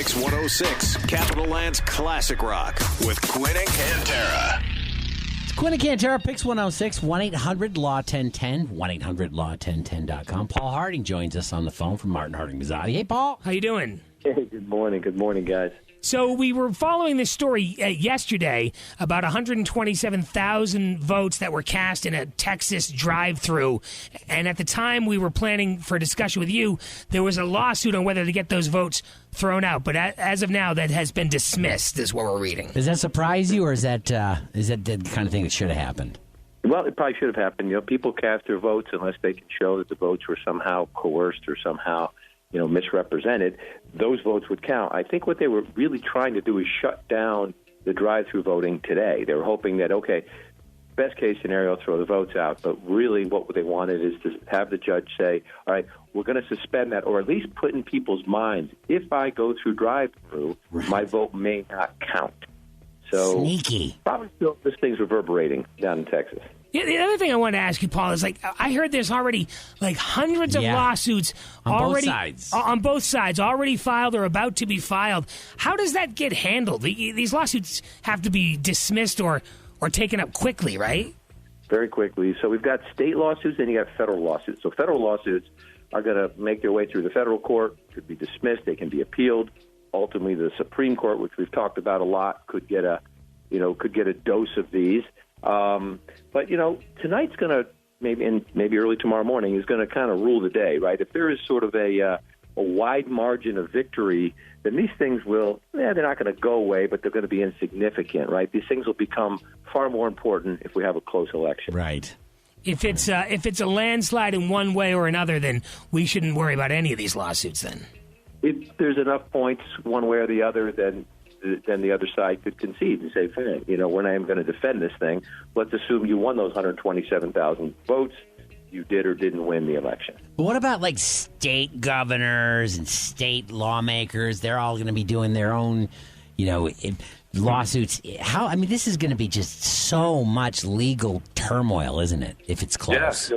Pix 106, Capital Land's Classic Rock with Quinn and Cantera. It's Quinn and Cantera, Pix 106, 1-800-LAW-1010, 1-800-LAW-1010.com. Paul Harding joins us on the phone from Martin Harding Mazzotti. Hey, Paul. How you doing? Hey, good morning. Good morning, guys. So we were following this story yesterday about 127,000 votes that were cast in a Texas drive-through. And at the time we were planning for a discussion with you, there was a lawsuit on whether to get those votes thrown out. But as of now, that has been dismissed, is what we're reading. Does that surprise you, or is that the kind of thing that should have happened? Well, it probably should have happened. You know, people cast their votes unless they can show that the votes were somehow coerced or somehow, misrepresented. Those votes would count. I think what they were really trying to do is shut down the drive-through voting today. They were hoping that, okay, best case scenario, throw the votes out. But really what they wanted is to have the judge say, all right, we're going to suspend that, or at least put in people's minds, if I go through drive-through, my vote may not count. So Sneaky. Probably still this thing's reverberating down in Texas. Yeah, the other thing I wanted to ask you, Paul, is I heard there's already hundreds of lawsuits on both sides already filed or about to be filed. How does that get handled? These lawsuits have to be dismissed or taken up quickly, right? Very quickly. So we've got state lawsuits and you got federal lawsuits. So federal lawsuits are going to make their way through the federal court, could be dismissed, they can be appealed. Ultimately, the Supreme Court, which we've talked about a lot, could get a dose of these. But tonight's going to maybe early tomorrow morning is going to kind of rule the day, right? If there is sort of a wide margin of victory, then these things will, they're not going to go away, but they're going to be insignificant, right? These things will become far more important if we have a close election. Right. If it's a landslide in one way or another, then we shouldn't worry about any of these lawsuits then. If there's enough points one way or the other, then the other side could concede and say, fine, we're not even going to defend this thing. Let's assume you won those 127,000 votes. You did or didn't win the election. But what about state governors and state lawmakers? They're all going to be doing their own, lawsuits. This is going to be just so much legal turmoil, isn't it, if it's close?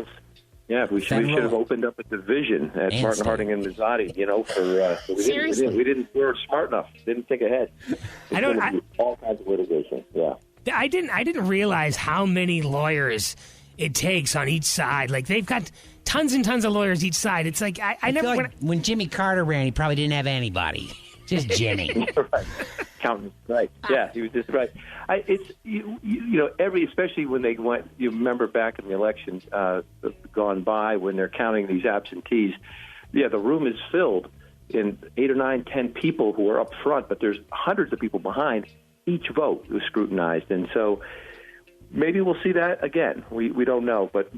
Yeah, we should have opened up a division at Martin Harding and Mazzotti, we weren't smart enough. Didn't think ahead. All kinds of litigation, yeah. I didn't realize how many lawyers it takes on each side. They've got tons and tons of lawyers each side. It's I never... when Jimmy Carter ran, he probably didn't have anybody. Just Jimmy. Right. Counting, right. Yeah, he was just right. Especially when they went, you remember back in the elections gone by when they're counting these absentees, the room is filled in 8 or 9, 10 people who are up front, but there's hundreds of people behind. Each vote was scrutinized, and so maybe we'll see that again. We don't know, but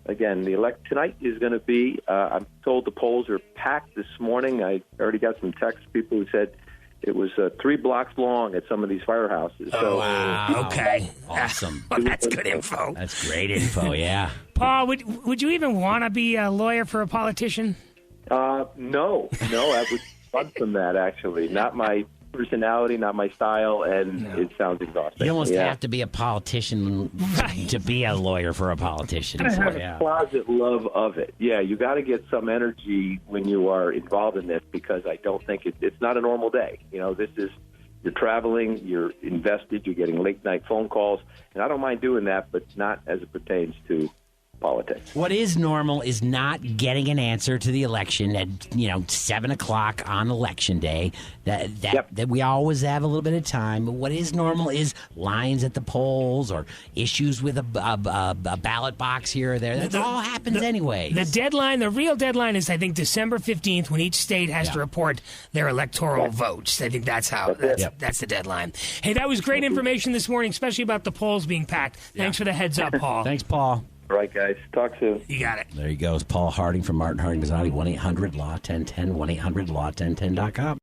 again, the tonight is going to be. I'm told the polls are packed this morning. I already got some text people who said it was 3 blocks long at some of these firehouses. Oh, wow. Okay. Awesome. Well, that's good info. That's great info, yeah. Paul, would you even want to be a lawyer for a politician? No, I would run from that, actually. Not my personality, not my style, and it sounds exhausting. You almost have to be a politician to be a lawyer for a politician. I have a closet love of it. Yeah, you got to get some energy when you are involved in this, because I don't think it's not a normal day. This is, you're traveling, you're invested, you're getting late night phone calls, and I don't mind doing that, but not as it pertains to politics. What is normal is not getting an answer to the election at 7 o'clock on election day. That we always have a little bit of time. But what is normal is lines at the polls or issues with a ballot box here or there. That all happens anyway. The deadline, the real deadline, is I think December 15th, when each state has to report their electoral votes. I think that's the deadline. Hey, that was great information this morning, especially about the polls being packed. Thanks for the heads up, Paul. Thanks, Paul. All right, guys. Talk soon. You got it. There he goes. Paul Harding from Martin Harding Mazzotti, 1-800-LAW-1010, 1-800-LAW-1010.com.